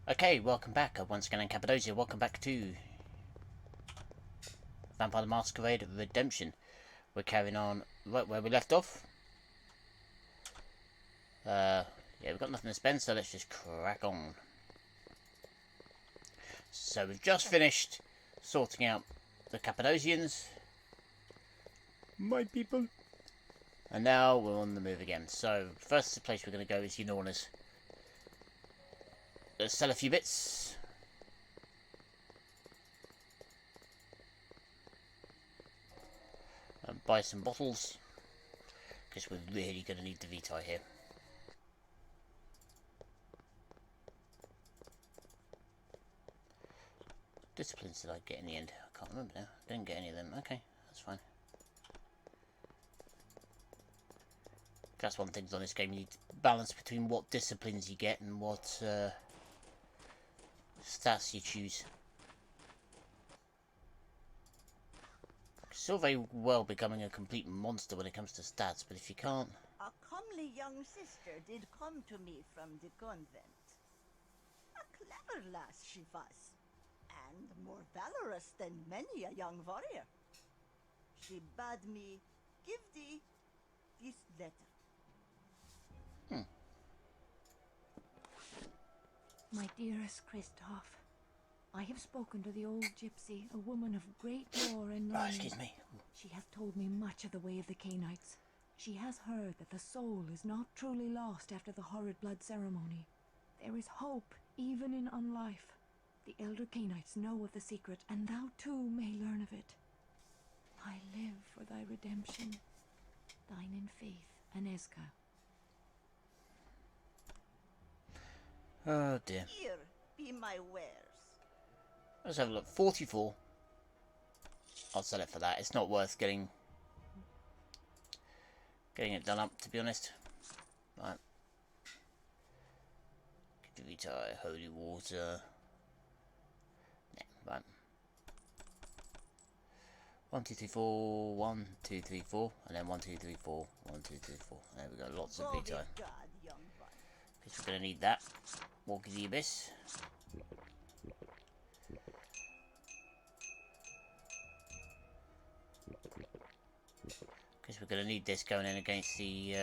Okay, welcome back. Once again in Cappadocia. Welcome back to Vampire the Masquerade Redemption. We're carrying on right where we left off. Yeah, we've got nothing to spend, so let's just crack on. So we've just finished sorting out the Cappadocians. My people. And now we're on the move again. So, first place we're going to go is Unorna's. Let's sell a few bits. And buy some bottles. Because we're really going to need the Vitae here. Disciplines did I get in the end? I can't remember now. Didn't get any of them. Okay, that's fine. That's one thing on this game. You need to balance between what disciplines you get and what stats you choose. It's all very well becoming a complete monster when it comes to stats, but if you can't... A comely young sister did come to me from the convent. A clever lass she was, and more valorous than many a young warrior. She bade me give thee this letter. My dearest Christoph, I have spoken to the old gypsy, a woman of great lore and learning. excuse me. She hath told me much of the way of the Cainites. She has heard that the soul is not truly lost after the horrid blood ceremony. There is hope even in unlife. The elder Cainites know of the secret, and thou too may learn of it. I live for thy redemption. Thine in faith, Aneska. Oh dear. Here be my wares. Let's have a look. 44. I'll sell it for that. It's not worth getting it done up, to be honest. Right. Vitae, holy water. Yeah, right. 1, 2, 3, 4. 1, 2, 3, 4. And then 1, 2, 3, 4. 1, 2, 3, 4. There we go. Lots of Vitae. Because we're going to need that. Walk of the Abyss. Because we're going to need this going in against the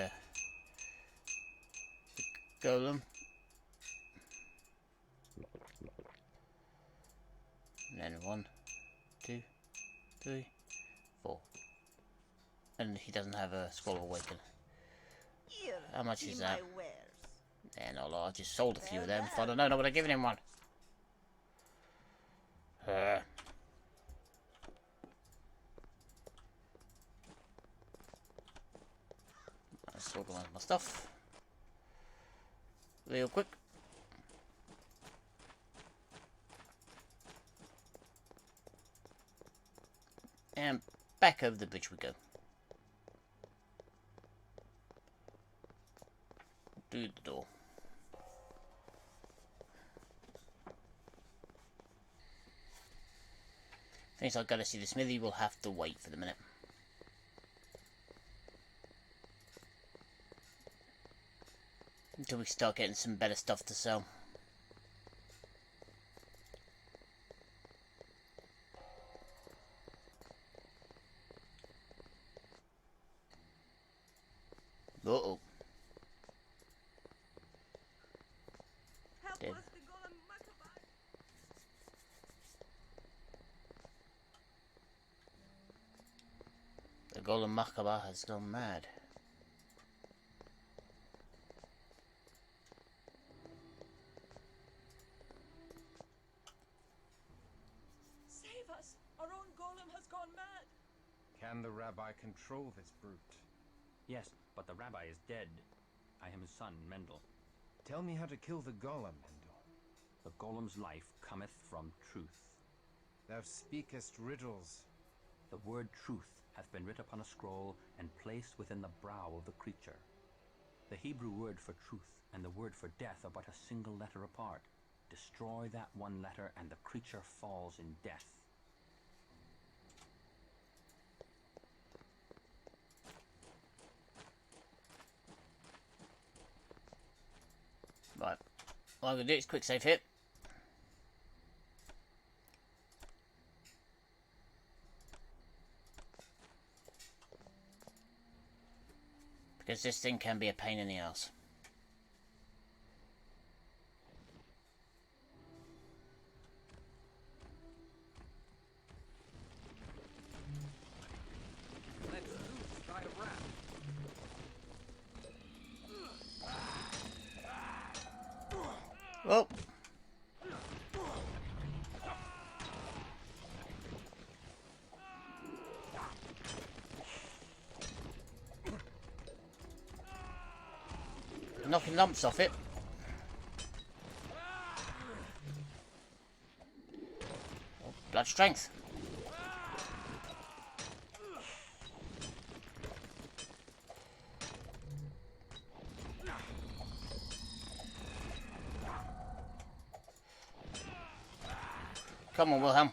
golem. And then 1, 2, 3, 4. And he doesn't have a Scroll of Awaken. How much is that? Yeah, not a lot. I just sold a few of them. I don't know what I'm giving him one. I let's organise my stuff real quick. And back over the bridge we go. Do the door. Things I've got to see the smithy will have to wait for the minute. Until we start getting some better stuff to sell. Uh-oh. Dead. The golem Makaba has gone mad. Save us! Our own golem has gone mad! Can the rabbi control this brute? Yes, but the rabbi is dead. I am his son, Mendel. Tell me how to kill the golem, Mendel. The golem's life cometh from truth. Thou speakest riddles. The word truth hath been writ upon a scroll and placed within the brow of the creature. The Hebrew word for truth and the word for death are but a single letter apart. Destroy that one letter and the creature falls in death. Right. All I'm going to do is quick save here. Because this thing can be a pain in the ass. Let's loose thy wrath. Oh! Knocking lumps off it. Oh, blood strength. Come on, Wilhelm.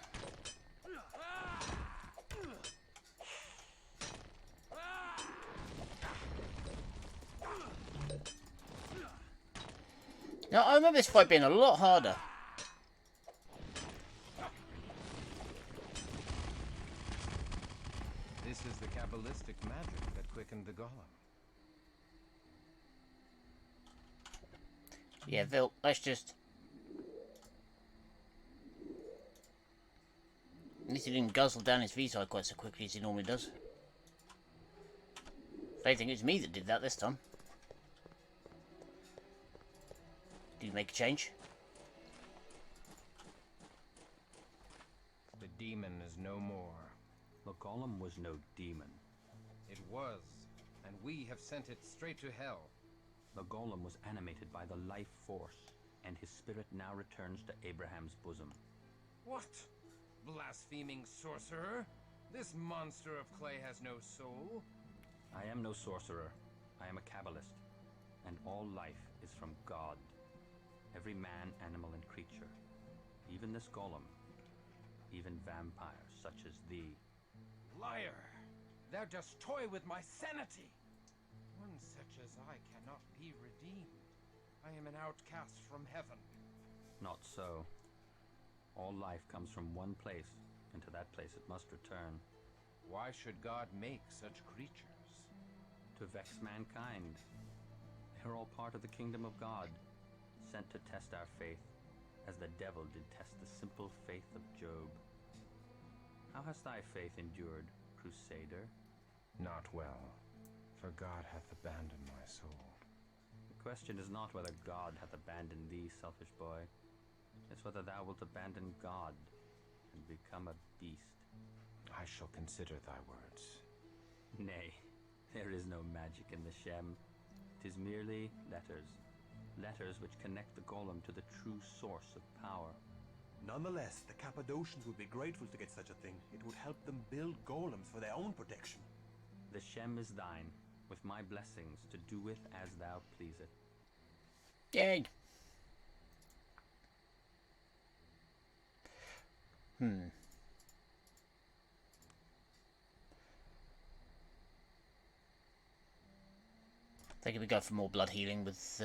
Now, I remember this fight being a lot harder. This is the Kabbalistic magic that quickened the golem. Yeah, Vil, let's just... At least he didn't guzzle down his V-side quite so quickly as he normally does. I think it's me that did that this time. Did you make a change? The demon is no more. The golem was no demon. It was, and we have sent it straight to hell. The golem was animated by the life force, and his spirit now returns to Abraham's bosom. What? Blaspheming sorcerer? This monster of clay has no soul. I am no sorcerer. I am a Kabbalist, and all life is from God. Every man, animal, and creature, even this golem, even vampires such as thee. Liar! Thou dost toy with my sanity! One such as I cannot be redeemed. I am an outcast from heaven. Not so. All life comes from one place, and to that place it must return. Why should God make such creatures? To vex mankind. They are all part of the kingdom of God, sent to test our faith, as the devil did test the simple faith of Job. How has thy faith endured, Crusader? Not well, for God hath abandoned my soul. The question is not whether God hath abandoned thee, selfish boy. It's whether thou wilt abandon God and become a beast. I shall consider thy words. Nay, there is no magic in the Shem. 'Tis merely letters. Letters which connect the golem to the true source of power. Nonetheless, the Cappadocians would be grateful to get such a thing. It would help them build golems for their own protection. The Shem is thine, with my blessings to do with as thou pleaseth. Yay! I think we go for more blood healing with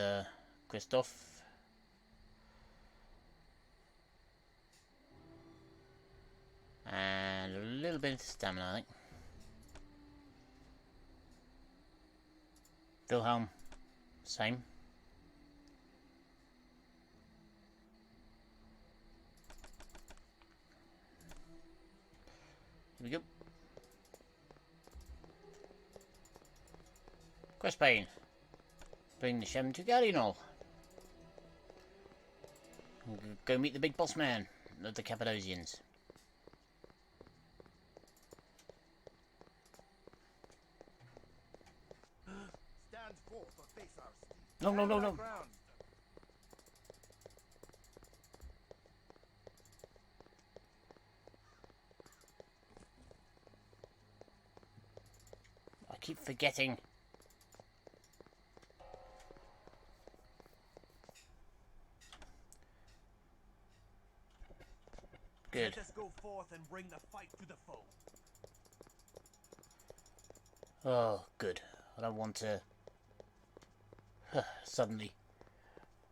Christoph. And a little bit of stamina, I think. Wilhelm, same. Here we go. Crespane. Bring the Shem to Gallinol. Go meet the big boss man of the Cappadocians. Stand forth or face our steed. No, no, no, no. I keep forgetting. Good. Let us go forth and bring the fight to the foe. Oh, good. I don't want to suddenly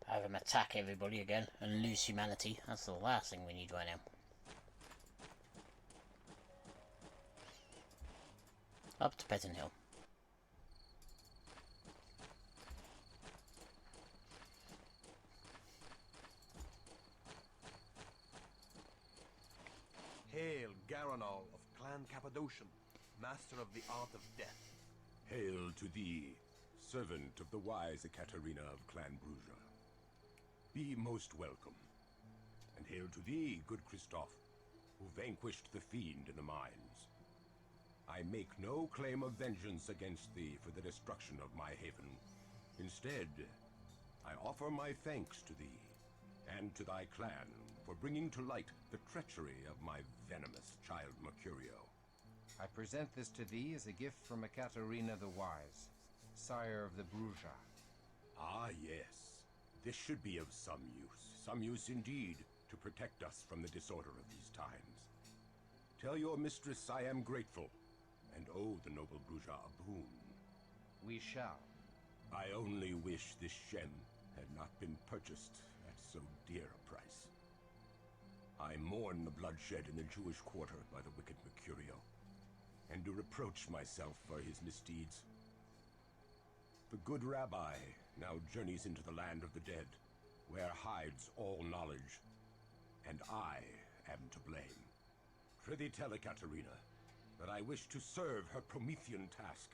have him attack everybody again and lose humanity. That's the last thing we need right now. Up to Pettenhill. Garanal of Clan Cappadocian, master of the art of death. Hail to thee, servant of the wise Ekaterina of Clan Bruja. Be most welcome. And hail to thee, good Christoph, who vanquished the fiend in the mines. I make no claim of vengeance against thee for the destruction of my haven. Instead, I offer my thanks to thee, and to thy clan, for bringing to light the treachery of my venomous child Mercurio. I present this to thee as a gift from Ekaterina the Wise, sire of the Bruja. Ah, yes. This should be of some use indeed, to protect us from the disorder of these times. Tell your mistress I am grateful, and owe the noble Bruja a boon. We shall. I only wish this gem had not been purchased at so dear a price. I mourn the bloodshed in the Jewish quarter by the wicked Mercurio, and do reproach myself for his misdeeds. The good rabbi now journeys into the land of the dead, where hides all knowledge, and I am to blame. Prithee tell Ekaterina that I wish to serve her Promethean task,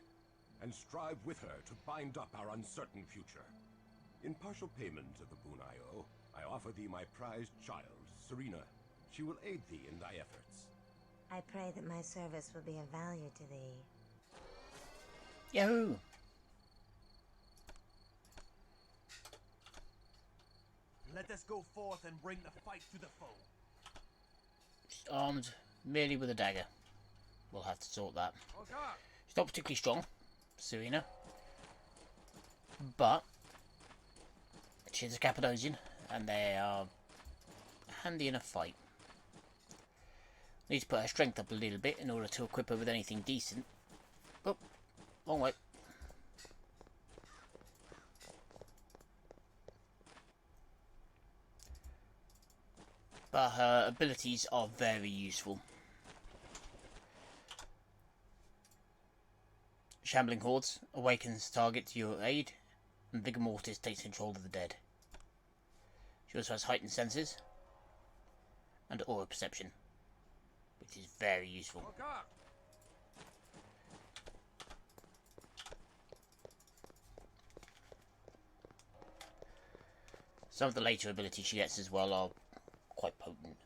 and strive with her to bind up our uncertain future. In partial payment of the boon I owe, I offer thee my prized child, Serena. She will aid thee in thy efforts. I pray that my service will be of value to thee. Yahoo! Let us go forth and bring the fight to the foe. She's armed merely with a dagger. We'll have to sort that. Okay. She's not particularly strong, Serena. But she's a Cappadocian, and they are handy in a fight. Need to put her strength up a little bit in order to equip her with anything decent. Oh, wrong way. But her abilities are very useful. Shambling Hordes awakens target to your aid, and Vigor Mortis takes control of the dead. She also has heightened senses and aura perception, which is very useful. Okay. Some of the later abilities she gets as well are quite potent.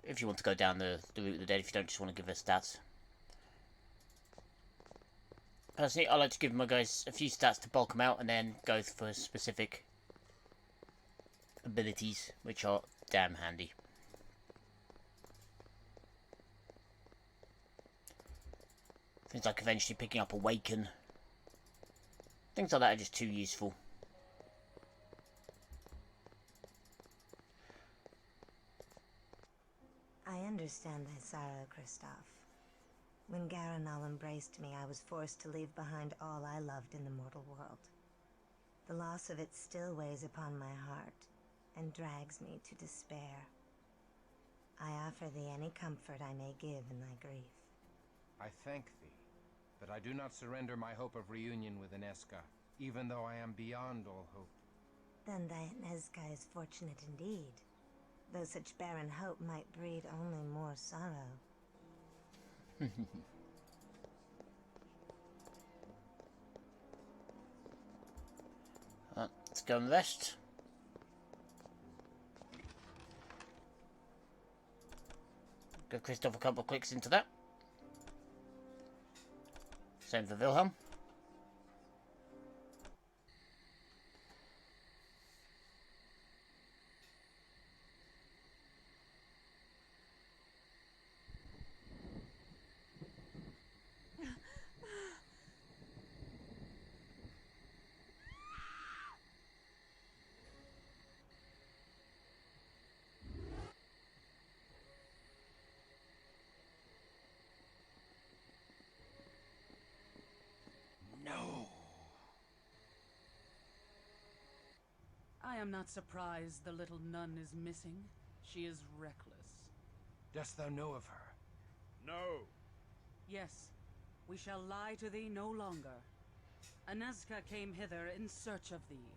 If you want to go down the route of the dead, if you don't just want to give her stats. Personally, I like to give my guys a few stats to bulk them out and then go for specific abilities, which are damn handy. Things like eventually picking up Awaken. Things like that are just too useful. I understand thy sorrow, Christoph. When Garanal embraced me, I was forced to leave behind all I loved in the mortal world. The loss of it still weighs upon my heart, and drags me to despair. I offer thee any comfort I may give in thy grief. I thank thee, but I do not surrender my hope of reunion with Inesca, even though I am beyond all hope. Then thy Inesca is fortunate indeed, though such barren hope might breed only more sorrow. Let's go and rest. Give Christoph a couple of clicks into that. Same for Wilhelm. I am not surprised the little nun is missing. She is reckless. Dost thou know of her? No. Yes, we shall lie to thee no longer. Inesca came hither in search of thee.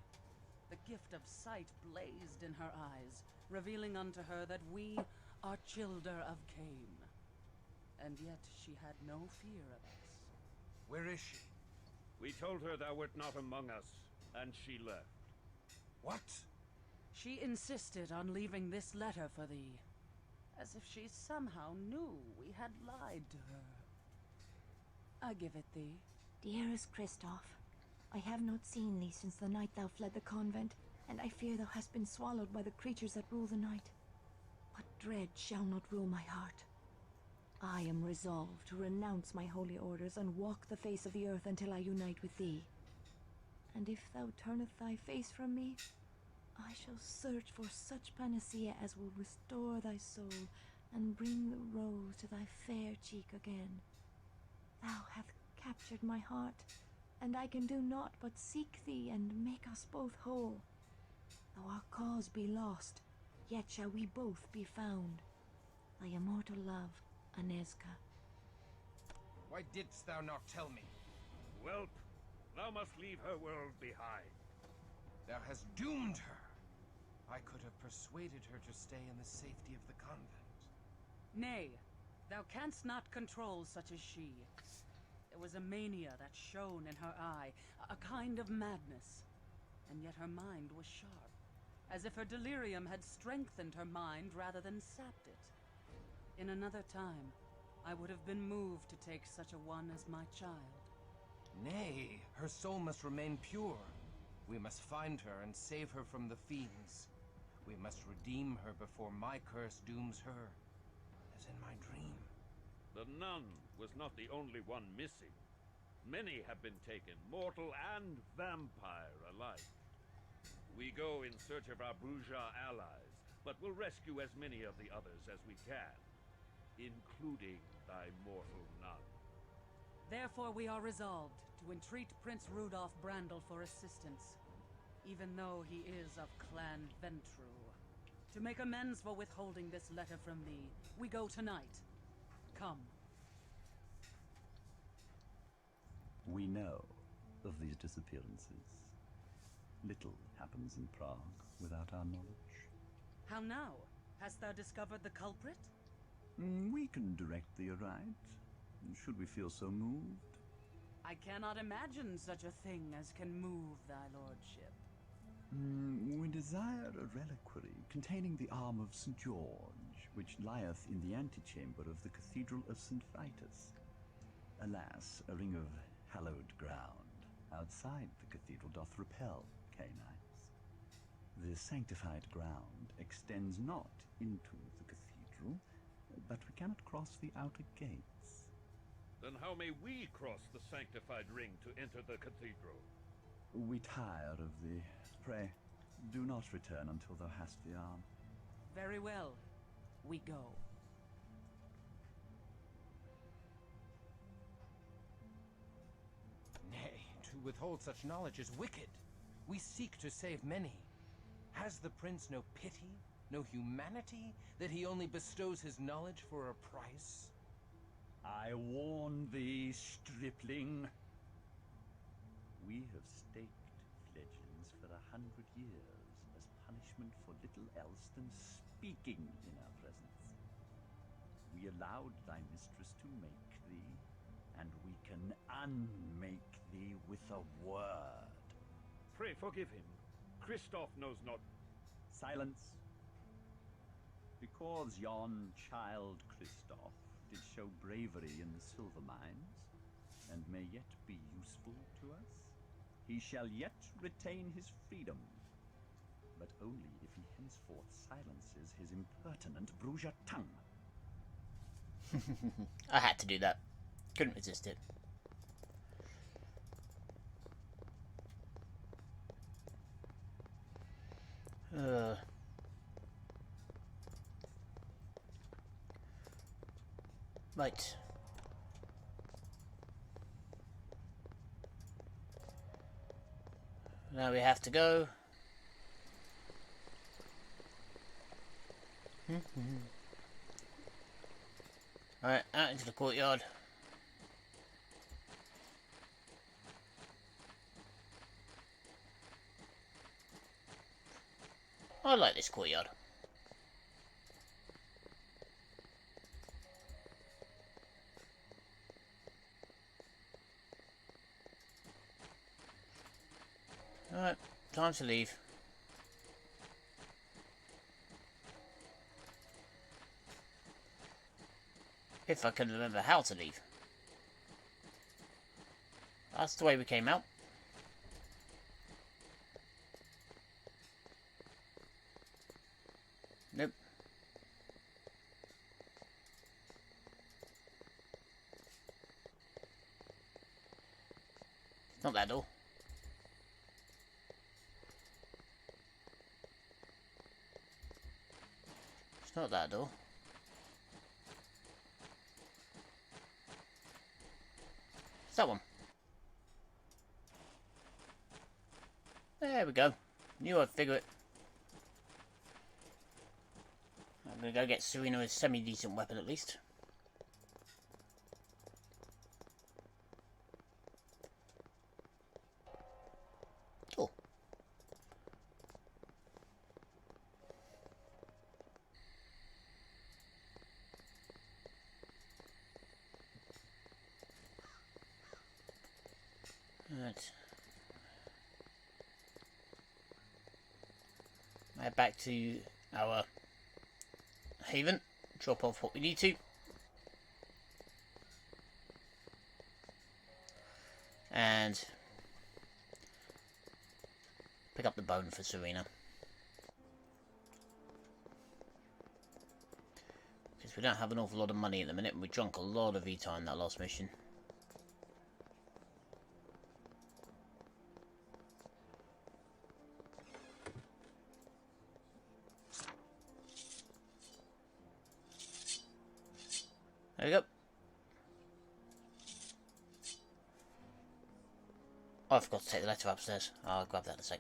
The gift of sight blazed in her eyes, revealing unto her that we are childer of Cain. And yet she had no fear of us. Where is she? We told her thou wert not among us, and she left. What? She insisted on leaving this letter for thee, as if she somehow knew we had lied to her. I give it thee. Dearest Christoph, I have not seen thee since the night thou fled the convent, and I fear thou hast been swallowed by the creatures that rule the night. But dread shall not rule my heart. I am resolved to renounce my holy orders and walk the face of the earth until I unite with thee. And if thou turneth thy face from me, I shall search for such panacea as will restore thy soul and bring the rose to thy fair cheek again. Thou hast captured my heart, and I can do naught but seek thee and make us both whole. Though our cause be lost, yet shall we both be found. Thy immortal love, Anezka. Why didst thou not tell me? Whelp, thou must leave her world behind. Thou hast doomed her. I could have persuaded her to stay in the safety of the convent. Nay, thou canst not control such as she. There was a mania that shone in her eye, a kind of madness. And yet her mind was sharp, as if her delirium had strengthened her mind rather than sapped it. In another time, I would have been moved to take such a one as my child. Nay, her soul must remain pure. We must find her and save her from the fiends. We must redeem her before my curse dooms her, as in my dream. The nun was not the only one missing. Many have been taken, mortal and vampire alike. We go in search of our Bruja allies, but will rescue as many of the others as we can, including thy mortal nun. Therefore we are resolved to entreat Prince Rudolf Brandel for assistance, even though he is of Clan Ventru. To make amends for withholding this letter from thee, we go tonight. Come. We know of these disappearances. Little happens in Prague without our knowledge. How now? Hast thou discovered the culprit? We can direct thee aright, should we feel so moved. I cannot imagine such a thing as can move thy lordship. We desire a reliquary containing the arm of St. George, which lieth in the antechamber of the Cathedral of St. Vitus. Alas, a ring of hallowed ground outside the cathedral doth repel canines. The sanctified ground extends not into the cathedral, but we cannot cross the outer gates. Then how may we cross the sanctified ring to enter the cathedral? We tire of thee. Pray, do not return until thou hast the arm. Very well. We go. Nay, to withhold such knowledge is wicked. We seek to save many. Has the prince no pity, no humanity, that he only bestows his knowledge for a price? I warn thee, stripling. We have staked fledglings for 100 years as punishment for little else than speaking in our presence. We allowed thy mistress to make thee, and we can unmake thee with a word. Pray forgive him. Christoph knows not. Silence. Because yon child Christoph did show bravery in the silver mines, and may yet be useful to us, he shall yet retain his freedom, but only if he henceforth silences his impertinent Bruja tongue. I had to do that. Couldn't resist it. Right. Now we have to go. Alright, out into the courtyard. I like this courtyard. time to leave. If I can remember how to leave. That's the way we came out. Nope. It's not that door. It's not that door. It's that one. There we go. Knew I'd figure it. I'm gonna go get Serena a semi-decent weapon at least. Oh. Right. Right, back to our haven. Drop off what we need to. And pick up the bone for Serena. Because we don't have an awful lot of money at the minute and we drunk a lot of E-time that last mission. There we go. Oh, I forgot to take the letter upstairs. I'll grab that in a sec.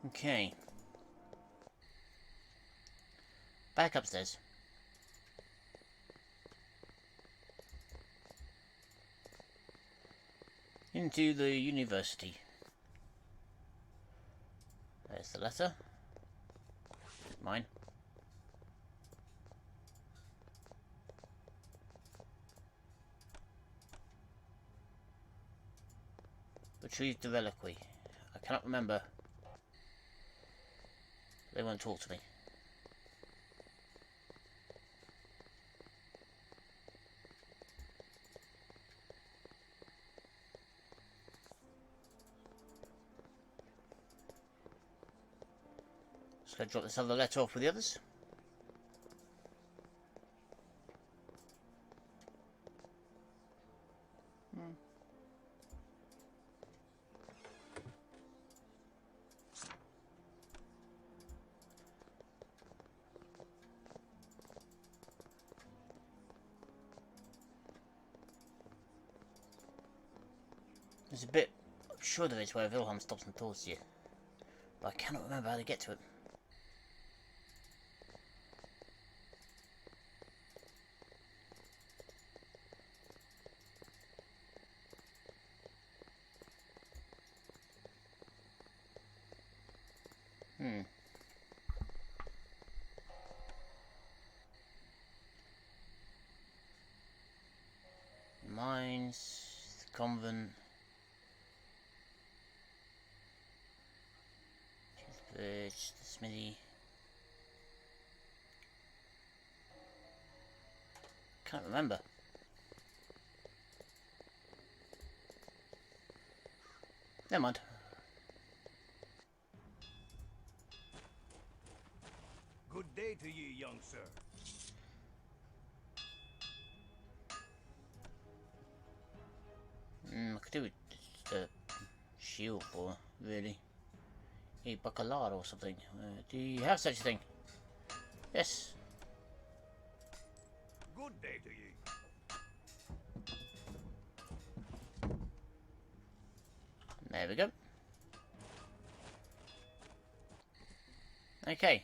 Okay. Back upstairs. Into the university. There's the letter. Mine. Retrieve the reliquary. I cannot remember. They won't talk to me. Just gonna drop this other letter off with the others. There's a bit, I'm sure there is, where Wilhelm stops and talks to you. But I cannot remember how to get to it. Mines, the convent. The bridge, the smithy. Can't remember. Never mind. Good day to you, young sir. I could do with the shield boy, really. A bacalao or something. Do you have such a thing? Yes. Good day to you. There we go. Okay.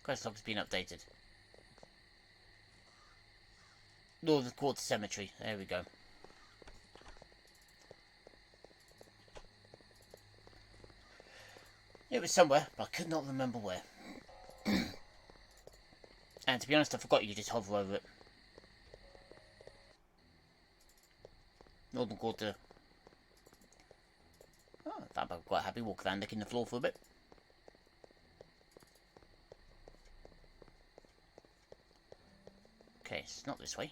Quest log's been updated. Northern Quarter Cemetery. There we go. It was somewhere, but I could not remember where. And to be honest, I forgot you could just hover over it. Northern Quarter. Oh, I'm quite happy walking around licking the floor for a bit. Okay, it's not this way.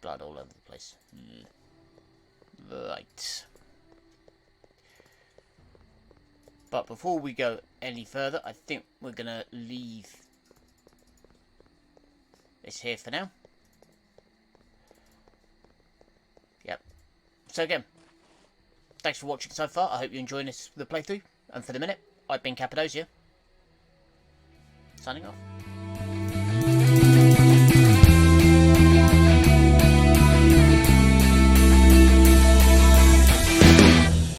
Blood all over the place. Right. But before we go any further, I think we're going to leave this here for now. Yep. So again, thanks for watching so far. I hope you're enjoying the playthrough. And for the minute, I've been Cappadocia. Signing off.